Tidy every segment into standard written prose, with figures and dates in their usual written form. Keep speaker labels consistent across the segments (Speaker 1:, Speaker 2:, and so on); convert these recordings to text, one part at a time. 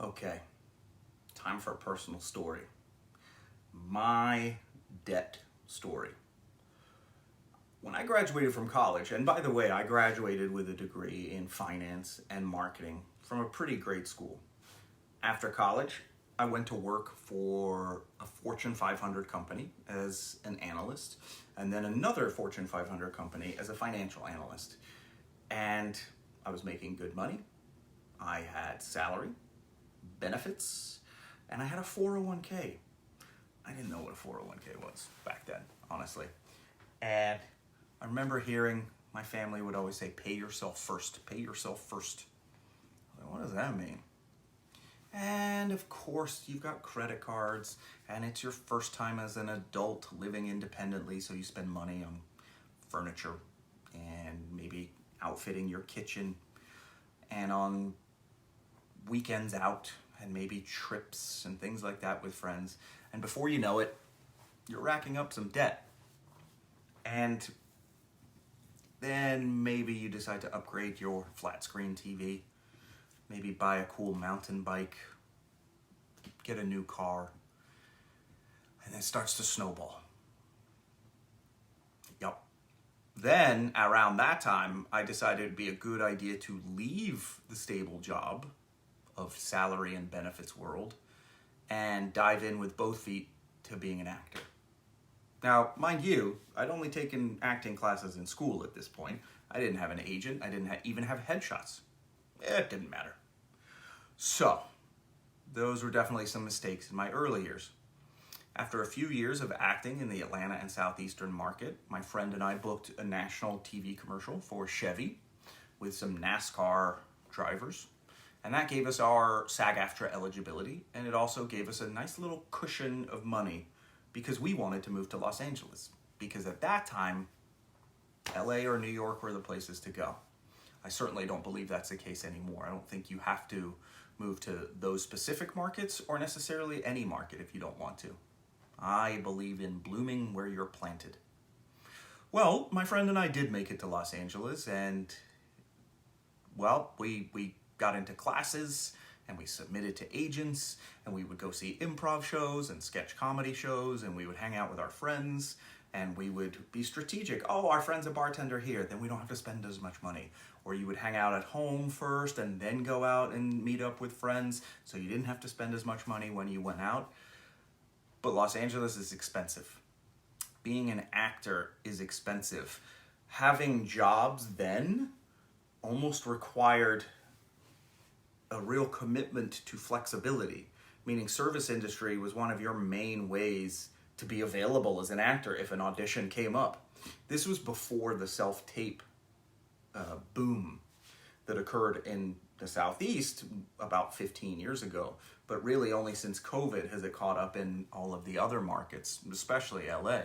Speaker 1: Okay, time for a personal story. My debt story. When I graduated from college, and by the way, I graduated with a degree in finance and marketing from a pretty great school. After college, I went to work for a Fortune 500 company as an analyst, and then another Fortune 500 company as a financial analyst. And I was making good money. I had salary, benefits, and I had a 401k. I didn't know what a 401k was back then, honestly. And I remember hearing my family would always say, pay yourself first, pay yourself first. Like, what does that mean? And of course, you've got credit cards, and it's your first time as an adult living independently, so you spend money on furniture and maybe outfitting your kitchen and on weekends out and maybe trips and things like that with friends. And before you know it, you're racking up some debt. And then maybe you decide to upgrade your flat screen TV, maybe buy a cool mountain bike, get a new car, and it starts to snowball. Yup. Then, around that time, I decided it'd be a good idea to leave the stable job of salary and benefits world and dive in with both feet to being an actor. Now, mind you, I'd only taken acting classes in school at this point. I didn't have an agent. I didn't even have headshots. It didn't matter. So, those were definitely some mistakes in my early years. After a few years of acting in the Atlanta and Southeastern market, my friend and I booked a national TV commercial for Chevy with some NASCAR drivers. And that gave us our SAG-AFTRA eligibility, and it also gave us a nice little cushion of money because we wanted to move to Los Angeles. Because at that time, LA or New York were the places to go. I certainly don't believe that's the case anymore. I don't think you have to move to those specific markets or necessarily any market if you don't want to. I believe in blooming where you're planted. Well, my friend and I did make it to Los Angeles, and well, we got into classes and we submitted to agents, and we would go see improv shows and sketch comedy shows, and we would hang out with our friends, and we would be strategic. Oh, our friend's a bartender here, then we don't have to spend as much money. Or you would hang out at home first and then go out and meet up with friends, so you didn't have to spend as much money when you went out. But Los Angeles is expensive. Being an actor is expensive. Having jobs then almost required a real commitment to flexibility, meaning service industry was one of your main ways to be available as an actor if an audition came up. This was before the self-tape boom that occurred in the Southeast about 15 years ago, but really only since COVID has it caught up in all of the other markets, especially LA.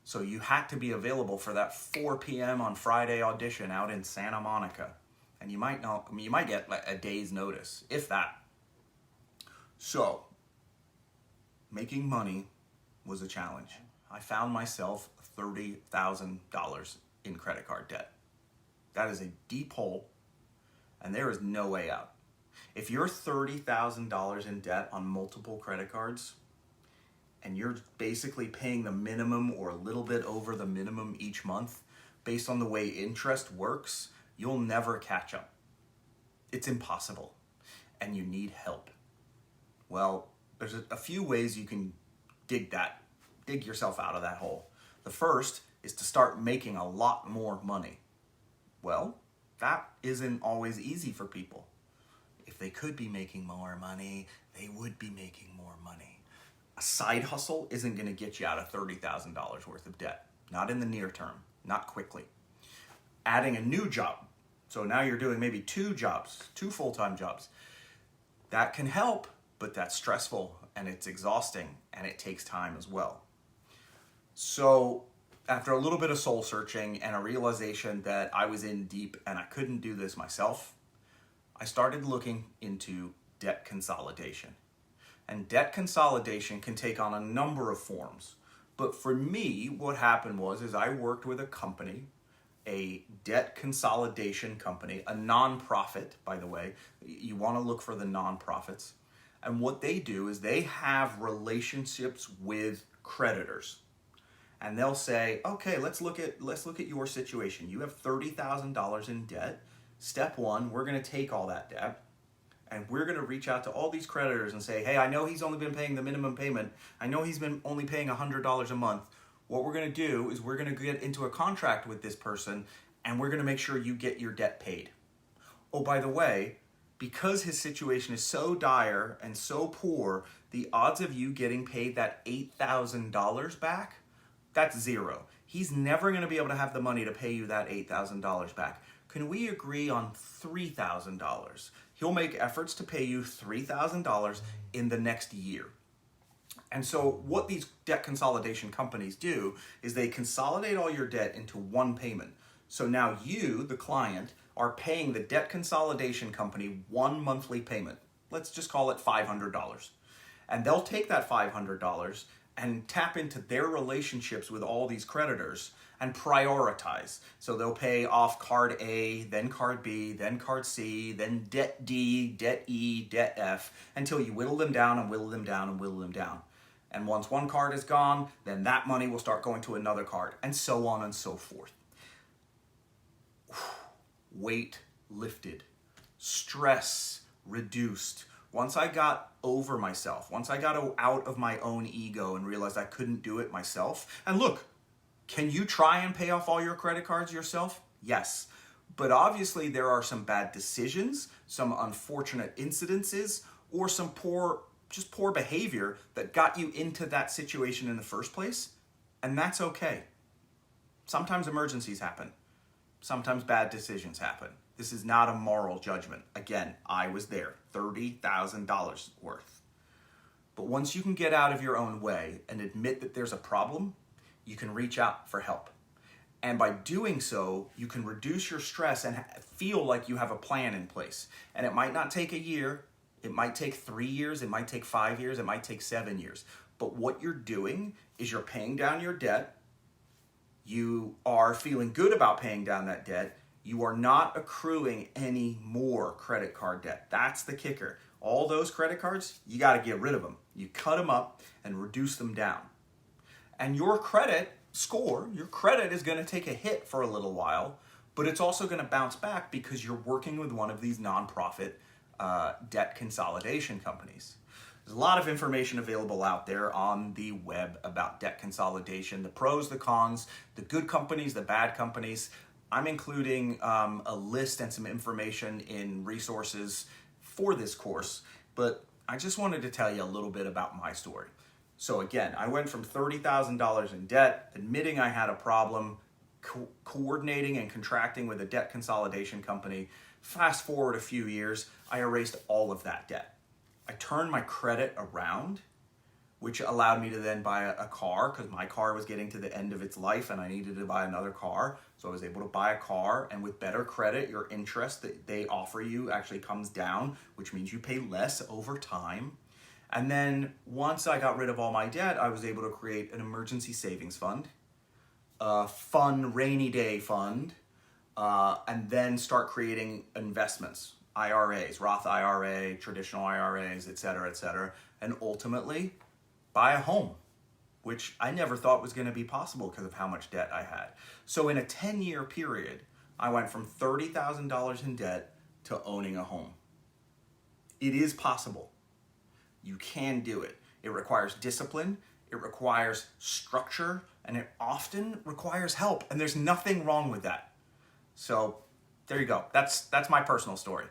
Speaker 1: So you had to be available for that 4 p.m. on Friday audition out in Santa Monica. And you might get like a day's notice, if that. So, making money was a challenge. I found myself $30,000 in credit card debt. That is a deep hole, and there is no way out. If you're $30,000 in debt on multiple credit cards, and you're basically paying the minimum or a little bit over the minimum each month, based on the way interest works, you'll never catch up. It's impossible, and you need help. Well, there's a few ways you can dig yourself out of that hole. The first is to start making a lot more money. Well, that isn't always easy for people. If they could be making more money, they would be making more money. A side hustle isn't going to get you out of $30,000 worth of debt. Not in the near term, not quickly. Adding a new job. So now you're doing maybe 2 jobs, 2 full-time jobs. That can help, but that's stressful and it's exhausting and it takes time as well. So after a little bit of soul searching and a realization that I was in deep and I couldn't do this myself, I started looking into debt consolidation. And debt consolidation can take on a number of forms. But for me, what happened was I worked with a company a debt consolidation company, a nonprofit, by the way. You want to look for the nonprofits. And what they do is they have relationships with creditors. And they'll say, okay, let's look at your situation. You have $30,000 in debt. Step one, we're going to take all that debt and we're going to reach out to all these creditors and say, hey, I know he's only been paying the minimum payment. I know he's been only paying $100 a month. What we're going to do is we're going to get into a contract with this person and we're going to make sure you get your debt paid. Oh, by the way, because his situation is so dire and so poor, the odds of you getting paid that $8,000 back, that's zero. He's never going to be able to have the money to pay you that $8,000 back. Can we agree on $3,000? He'll make efforts to pay you $3,000 in the next year. And so what these debt consolidation companies do is they consolidate all your debt into one payment. So now you, the client, are paying the debt consolidation company one monthly payment. Let's just call it $500. And they'll take that $500 and tap into their relationships with all these creditors and prioritize. So they'll pay off card A, then card B, then card C, then debt D, debt E, debt F, until you whittle them down and whittle them down and whittle them down. And once one card is gone, then that money will start going to another card, and so on and so forth. Weight lifted, stress reduced. Once I got over myself, once I got out of my own ego and realized I couldn't do it myself. And look, can you try and pay off all your credit cards yourself? Yes. But obviously there are some bad decisions, some unfortunate incidences, or some poor behavior that got you into that situation in the first place. And that's okay. Sometimes emergencies happen. Sometimes bad decisions happen. This is not a moral judgment. Again, I was there, $30,000 worth. But once you can get out of your own way and admit that there's a problem, you can reach out for help. And by doing so, you can reduce your stress and feel like you have a plan in place. And it might not take a year, it might take 3 years, it might take 5 years, it might take 7 years. But what you're doing is you're paying down your debt. You are feeling good about paying down that debt. You are not accruing any more credit card debt. That's the kicker. All those credit cards, you got to get rid of them. You cut them up and reduce them down. And your credit score, your credit is going to take a hit for a little while, but it's also going to bounce back because you're working with one of these nonprofit debt consolidation companies. There's a lot of information available out there on the web about debt consolidation, the pros, the cons, the good companies, the bad companies. I'm including a list and some information in resources for this course, but I just wanted to tell you a little bit about my story. So again, I went from $30,000 in debt, admitting I had a problem, coordinating and contracting with a debt consolidation company. Fast forward a few years, I erased all of that debt. I turned my credit around, which allowed me to then buy a car because my car was getting to the end of its life and I needed to buy another car. So I was able to buy a car, and with better credit, your interest that they offer you actually comes down, which means you pay less over time. And then once I got rid of all my debt, I was able to create an emergency savings fund, a fun rainy day fund, and then start creating investments, IRAs, Roth IRA, traditional IRAs, et cetera, and ultimately buy a home, which I never thought was going to be possible because of how much debt I had. So in a 10-year period, I went from $30,000 in debt to owning a home. It is possible. You can do it. It requires discipline, it requires structure, and it often requires help. And there's nothing wrong with that. So there you go. That's my personal story.